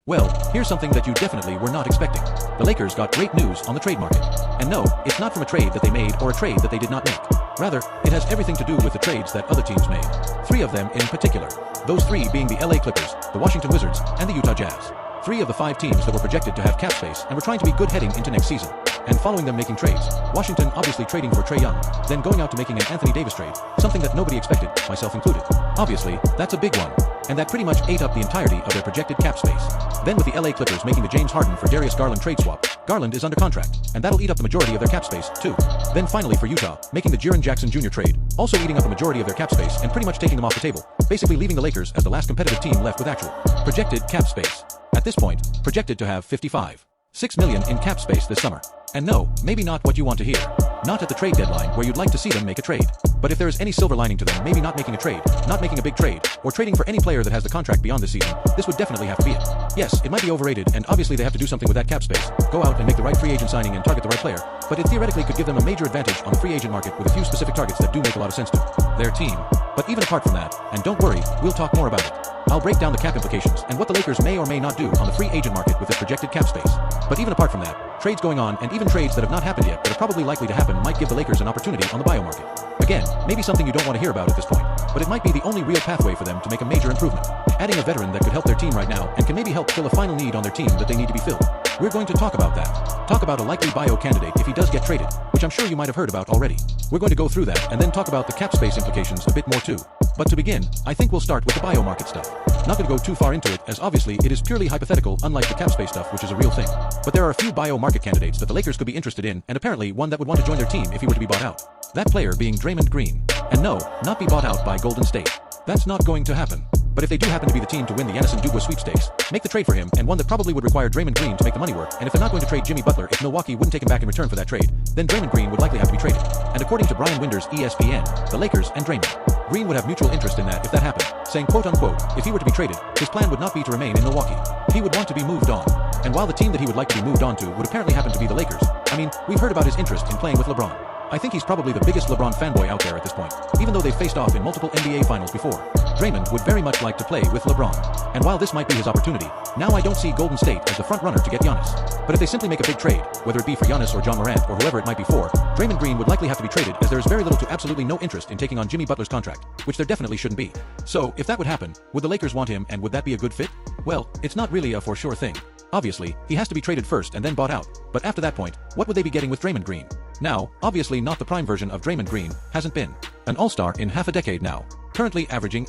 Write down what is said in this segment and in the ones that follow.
Well, here's something that you definitely were not expecting. The Lakers got great news on the trade market. And no, it's not from a trade that they made or a trade that they did not make. Rather, it has everything to do with the trades that other teams made. 3 of them in particular. Those 3 being the LA Clippers, the Washington Wizards, and the Utah Jazz. 3 of the 5 teams that were projected to have cap space and were trying to be good heading into next season. And following them making trades, Washington obviously trading for Trae Young, then going out to making an Anthony Davis trade, something that nobody expected, myself included. Obviously, that's a big one. And that pretty much ate up the entirety of their projected cap space. Then with the LA Clippers making the James Harden for Darius Garland trade swap, Garland is under contract, and that'll eat up the majority of their cap space, too. Then finally for Utah, making the Jaren Jackson Jr. trade, also eating up the majority of their cap space and pretty much taking them off the table, basically leaving the Lakers as the last competitive team left with actual projected cap space. At this point, projected to have $55.6 million in cap space this summer. And no, maybe not what you want to hear. Not at the trade deadline where you'd like to see them make a trade. But if there is any silver lining to them maybe not making a trade, not making a big trade, or trading for any player that has the contract beyond this season, this would definitely have to be it. Yes, it might be overrated and obviously they have to do something with that cap space, go out and make the right free agent signing and target the right player, but it theoretically could give them a major advantage on the free agent market with a few specific targets that do make a lot of sense to their team. But even apart from that, and don't worry, we'll talk more about it. I'll break down the cap implications and what the Lakers may or may not do on the free agent market with this projected cap space. But even apart from that, trades going on and even trades that have not happened yet but are probably likely to happen might give the Lakers an opportunity on the buyout market. Again, maybe something you don't want to hear about at this point, but it might be the only real pathway for them to make a major improvement. Adding a veteran that could help their team right now and can maybe help fill a final need on their team that they need to be filled. We're going to talk about that. Talk about a likely buyout candidate if he does get traded, which I'm sure you might have heard about already. We're going to go through that and then talk about the cap space implications a bit more too. But to begin, I think we'll start with the buyout market stuff. Not going to go too far into it as obviously it is purely hypothetical unlike the cap space stuff which is a real thing. But there are a few buyout market candidates that the Lakers could be interested in and apparently one that would want to join their team if he were to be bought out. That player being Draymond Green. And no, not be bought out by Golden State. That's not going to happen. But if they do happen to be the team to win the Giannis Antetokounmpo sweepstakes, make the trade for him and one that probably would require Draymond Green to make the money work, and if they're not going to trade Jimmy Butler if Milwaukee wouldn't take him back in return for that trade, then Draymond Green would likely have to be traded. And according to Brian Winder's ESPN, the Lakers and Draymond Green would have mutual interest in that if that happened, saying quote unquote, if he were to be traded, his plan would not be to remain in Milwaukee. He would want to be moved on. And while the team that he would like to be moved on to would apparently happen to be the Lakers, I mean, we've heard about his interest in playing with LeBron. I think he's probably the biggest LeBron fanboy out there at this point, even though they've faced off in multiple NBA finals before. Draymond would very much like to play with LeBron. And while this might be his opportunity, now I don't see Golden State as the front runner to get Giannis. But if they simply make a big trade, whether it be for Giannis or John Morant or whoever it might be for, Draymond Green would likely have to be traded as there is very little to absolutely no interest in taking on Jimmy Butler's contract, which there definitely shouldn't be. So, if that would happen, would the Lakers want him and would that be a good fit? Well, it's not really a for sure thing. Obviously, he has to be traded first and then bought out, but after that point, what would they be getting with Draymond Green? Now, obviously not the prime version of Draymond Green, hasn't been an all-star in half a decade now, currently averaging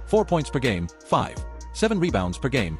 4 points per game, 7 rebounds per game,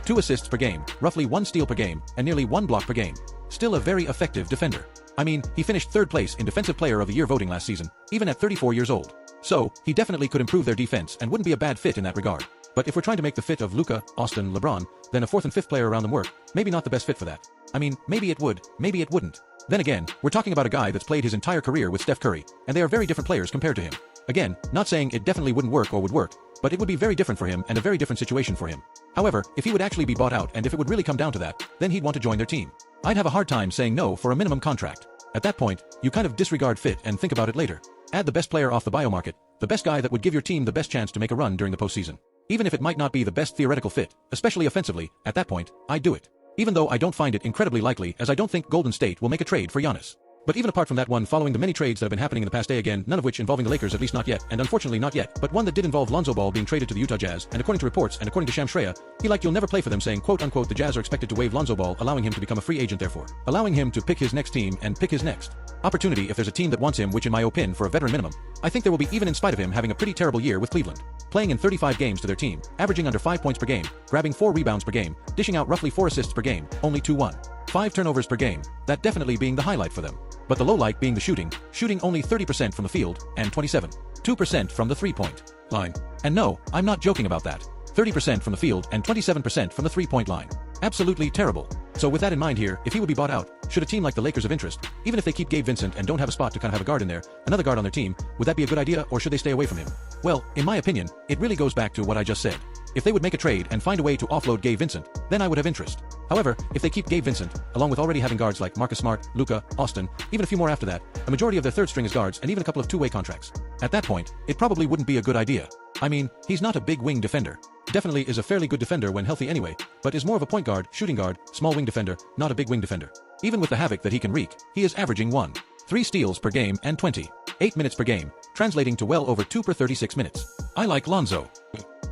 2 assists per game, roughly 1 steal per game, and nearly 1 block per game. Still a very effective defender. I mean, he finished 3rd place in Defensive Player of the Year voting last season, even at 34 years old. So, he definitely could improve their defense and wouldn't be a bad fit in that regard. But if we're trying to make the fit of Luka, Austin, LeBron, then a 4th and 5th player around them work, maybe not the best fit for that. I mean, maybe it would, maybe it wouldn't. Then again, we're talking about a guy that's played his entire career with Steph Curry, and they are very different players compared to him. Again, not saying it definitely wouldn't work or would work, but it would be very different for him and a very different situation for him. However, if he would actually be bought out and if it would really come down to that, then he'd want to join their team. I'd have a hard time saying no for a minimum contract. At that point, you kind of disregard fit and think about it later. Add the best player off the bio market, the best guy that would give your team the best chance to make a run during the postseason. Even if it might not be the best theoretical fit, especially offensively, at that point, I'd do it. Even though I don't find it incredibly likely as I don't think Golden State will make a trade for Giannis. But even apart from that one following the many trades that have been happening in the past day again, none of which involving the Lakers at least not yet, and unfortunately not yet, but one that did involve Lonzo Ball being traded to the Utah Jazz, and according to reports and according to Shams Charania, he liked you'll never play for them saying quote unquote the Jazz are expected to waive Lonzo Ball allowing him to become a free agent therefore. Allowing him to pick his next team and pick his next opportunity if there's a team that wants him which in my opinion for a veteran minimum, I think there will be even in spite of him having a pretty terrible year with Cleveland. Playing in 35 games to their team, averaging under 5 points per game, grabbing 4 rebounds per game, dishing out roughly 4 assists per game, only 2-1. 5 turnovers per game, that definitely being the highlight for them. But the low light being the shooting only 30% from the field, and 2% from the 3-point line. And no, I'm not joking about that. 30% from the field and 27% from the 3-point line. Absolutely terrible. So with that in mind here, if he would be bought out, should a team like the Lakers have interest, even if they keep Gabe Vincent and don't have a spot to kind of have a guard in there, another guard on their team, would that be a good idea or should they stay away from him? Well, in my opinion, it really goes back to what I just said. If they would make a trade and find a way to offload Gabe Vincent, then I would have interest. However, if they keep Gabe Vincent, along with already having guards like Marcus Smart, Luka, Austin, even a few more after that, a majority of their third string is guards and even a couple of two-way contracts. At that point, it probably wouldn't be a good idea. I mean, he's not a big wing defender. definitely is a fairly good defender when healthy anyway, but is more of a point guard, shooting guard, small wing defender, not a big wing defender. Even with the havoc that he can wreak, he is averaging 1.3 steals per game and 28 minutes per game, translating to well over 2 per 36 minutes. I like Lonzo.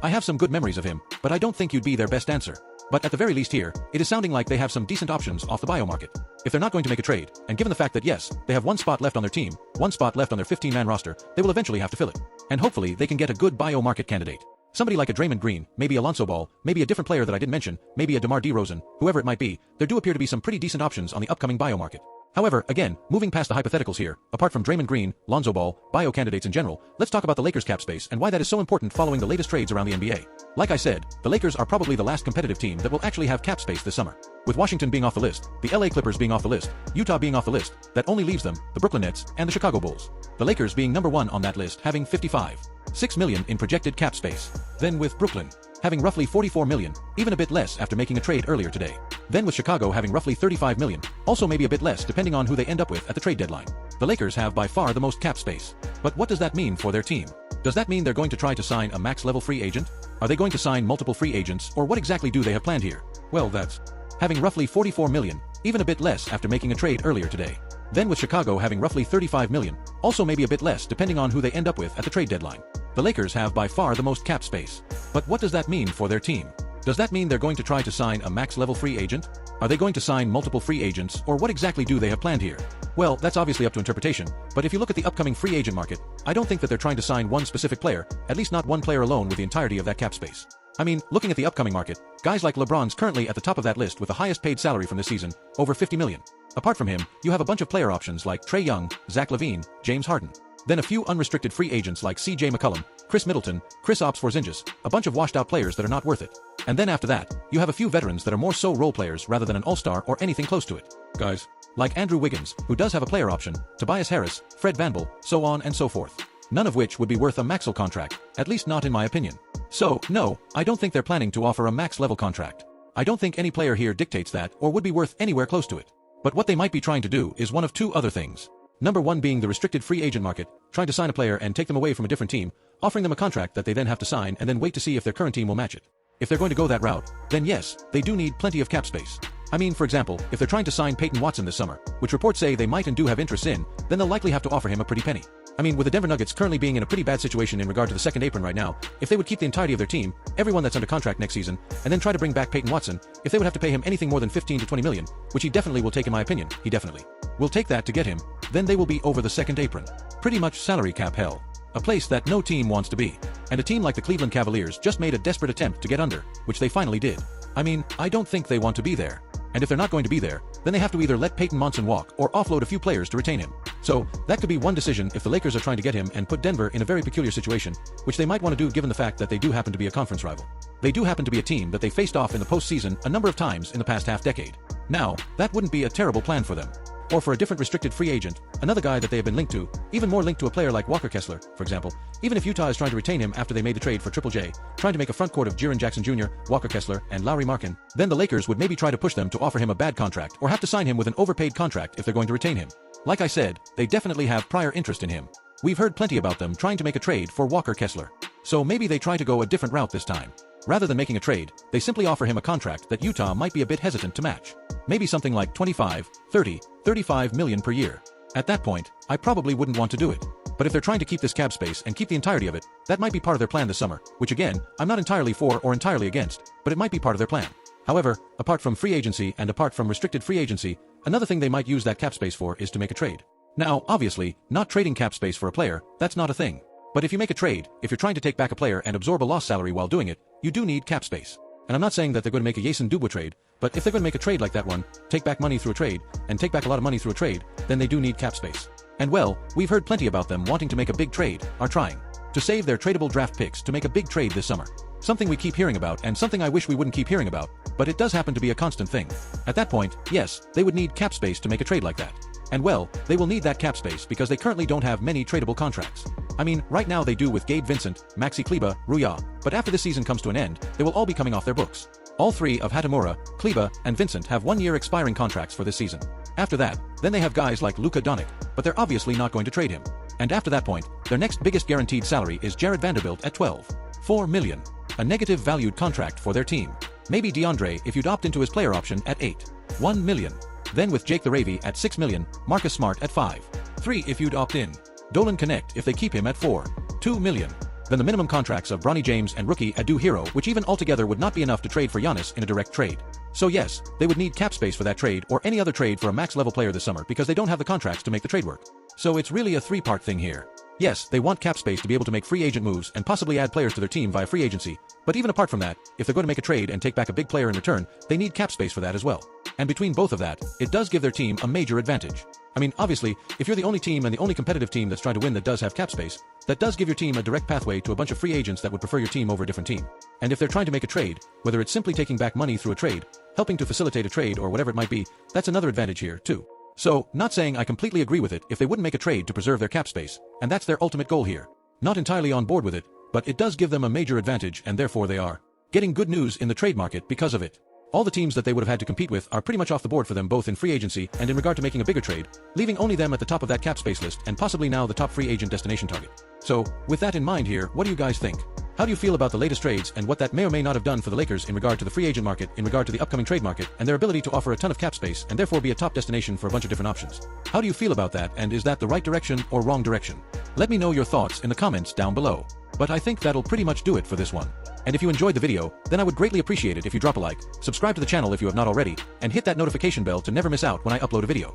I have some good memories of him, but I don't think you'd be their best answer. But at the very least here, it is sounding like they have some decent options off the bio market. If they're not going to make a trade, and given the fact that yes, they have one spot left on their team, one spot left on their 15-man roster, they will eventually have to fill it. And hopefully they can get a good bio market candidate. Somebody like a Draymond Green, maybe a Lonzo Ball, maybe a different player that I didn't mention, maybe a DeMar DeRozan, whoever it might be, there do appear to be some pretty decent options on the upcoming bio market. However, again, moving past the hypotheticals here, apart from Draymond Green, Lonzo Ball, bio candidates in general, let's talk about the Lakers cap space and why that is so important following the latest trades around the NBA. Like I said, the Lakers are probably the last competitive team that will actually have cap space this summer. With Washington being off the list, the LA Clippers being off the list, Utah being off the list, that only leaves them, the Brooklyn Nets, and the Chicago Bulls. The Lakers being number 1 on that list having $55.6 million in projected cap space. Then with Brooklyn having roughly $44 million, even a bit less after making a trade earlier today. Then with Chicago having roughly $35 million, also maybe a bit less depending on who they end up with at the trade deadline. The Lakers have by far the most cap space. But what does that mean for their team? Does that mean they're going to try to sign a max-level free agent? Are they going to sign multiple free agents, or what exactly do they have planned here? Well, that's having roughly $44 million, even a bit less after making a trade earlier today. Then with Chicago having roughly $35 million, also maybe a bit less depending on who they end up with at the trade deadline. The Lakers have by far the most cap space. But what does that mean for their team? Does that mean they're going to try to sign a max-level free agent? Are they going to sign multiple free agents, or what exactly do they have planned here? Well, that's obviously up to interpretation, but if you look at the upcoming free agent market, I don't think that they're trying to sign one specific player, at least not one player alone with the entirety of that cap space. I mean, looking at the upcoming market, guys like LeBron's currently at the top of that list with the highest paid salary from this season, over $50 million. Apart from him, you have a bunch of player options like Trae Young, Zach LaVine, James Harden. Then a few unrestricted free agents like CJ McCollum, Chris Middleton, Kristaps Porzingis, a bunch of washed-out players that are not worth it. And then after that, you have a few veterans that are more so role players rather than an all-star or anything close to it. Guys like Andrew Wiggins, who does have a player option, Tobias Harris, Fred VanVleet, so on and so forth. None of which would be worth a maximum contract, at least not in my opinion. So, no, I don't think they're planning to offer a max-level contract. I don't think any player here dictates that or would be worth anywhere close to it. But what they might be trying to do is one of two other things. Number one being the restricted free agent market, trying to sign a player and take them away from a different team, offering them a contract that they then have to sign and then wait to see if their current team will match it. If they're going to go that route, then yes, they do need plenty of cap space. I mean, for example, if they're trying to sign Peyton Watson this summer, which reports say they might and do have interest in, then they'll likely have to offer him a pretty penny. I mean, with the Denver Nuggets currently being in a pretty bad situation in regard to the second apron right now, if they would keep the entirety of their team, everyone that's under contract next season, and then try to bring back Peyton Watson, if they would have to pay him anything more than 15 to 20 million, which he definitely will take in my opinion, he definitely will take that to get him, then they will be over the second apron. Pretty much salary cap hell. A place that no team wants to be. And a team like the Cleveland Cavaliers just made a desperate attempt to get under, which they finally did. I mean, I don't think they want to be there. And if they're not going to be there, then they have to either let Peyton Watson walk or offload a few players to retain him. So, that could be one decision if the Lakers are trying to get him and put Denver in a very peculiar situation, which they might want to do given the fact that they do happen to be a conference rival. They do happen to be a team that they faced off in the postseason a number of times in the past half-decade. Now, that wouldn't be a terrible plan for them. Or for a different restricted free agent, another guy that they have been linked to, even more linked to a player like Walker Kessler, for example, even if Utah is trying to retain him after they made the trade for Triple J, trying to make a front court of Jaren Jackson Jr., Walker Kessler, and Lauri Markkanen, then the Lakers would maybe try to push them to offer him a bad contract or have to sign him with an overpaid contract if they're going to retain him. Like I said, they definitely have prior interest in him. We've heard plenty about them trying to make a trade for Walker Kessler. So maybe they try to go a different route this time. Rather than making a trade, they simply offer him a contract that Utah might be a bit hesitant to match. Maybe something like 25, 30, 35 million per year. At that point, I probably wouldn't want to do it. But if they're trying to keep this cap space and keep the entirety of it, that might be part of their plan this summer, which again, I'm not entirely for or entirely against, but it might be part of their plan. However, apart from free agency and apart from restricted free agency, another thing they might use that cap space for is to make a trade. Now, obviously, not trading cap space for a player, that's not a thing. But if you make a trade, if you're trying to take back a player and absorb a lost salary while doing it, you do need cap space. And I'm not saying that they're going to make a Jason Dubois trade, but if they're going to make a trade like that one, take back money through a trade, and take back a lot of money through a trade, then they do need cap space. And well, we've heard plenty about them wanting to make a big trade, are trying to save their tradable draft picks to make a big trade this summer. Something we keep hearing about and something I wish we wouldn't keep hearing about, but it does happen to be a constant thing. At that point, yes, they would need cap space to make a trade like that. And well, they will need that cap space because they currently don't have many tradable contracts. I mean, right now they do with Gabe Vincent, Maxi Kleber, Rui, but after this season comes to an end, they will all be coming off their books. All three of Hachimura, Kleber, and Vincent have 1-year expiring contracts for this season. After that, then they have guys like Luka Doncic, but they're obviously not going to trade him. And after that point, their next biggest guaranteed salary is Jared Vanderbilt at $12.4 million. a negative valued contract for their team. Maybe DeAndre if you'd opt into his player option at 8. 1 million. Then with Jake the Ravy at 6 million, Marcus Smart at 5. 3 if you'd opt in. Dolan Connect if they keep him at 4. 2 million. Then the minimum contracts of Bronny James and rookie Adu Hero, which even altogether would not be enough to trade for Giannis in a direct trade. So yes, they would need cap space for that trade or any other trade for a max level player this summer because they don't have the contracts to make the trade work. So it's really a three-part thing here. Yes, they want cap space to be able to make free agent moves and possibly add players to their team via free agency, but even apart from that, if they're going to make a trade and take back a big player in return, they need cap space for that as well. And between both of that, it does give their team a major advantage. I mean, obviously, if you're the only team and the only competitive team that's trying to win that does have cap space, that does give your team a direct pathway to a bunch of free agents that would prefer your team over a different team. And if they're trying to make a trade, whether it's simply taking back money through a trade, helping to facilitate a trade or whatever it might be, that's another advantage here, too. So, not saying I completely agree with it if they wouldn't make a trade to preserve their cap space, and that's their ultimate goal here. Not entirely on board with it, but it does give them a major advantage and therefore they are getting good news in the trade market because of it. All the teams that they would have had to compete with are pretty much off the board for them both in free agency and in regard to making a bigger trade, leaving only them at the top of that cap space list and possibly now the top free agent destination target. So, with that in mind here, what do you guys think? How do you feel about the latest trades and what that may or may not have done for the Lakers in regard to the free agent market, in regard to the upcoming trade market, and their ability to offer a ton of cap space and therefore be a top destination for a bunch of different options? How do you feel about that, and is that the right direction or wrong direction? Let me know your thoughts in the comments down below. But I think that'll pretty much do it for this one. And if you enjoyed the video, then I would greatly appreciate it if you drop a like, subscribe to the channel if you have not already, and hit that notification bell to never miss out when I upload a video.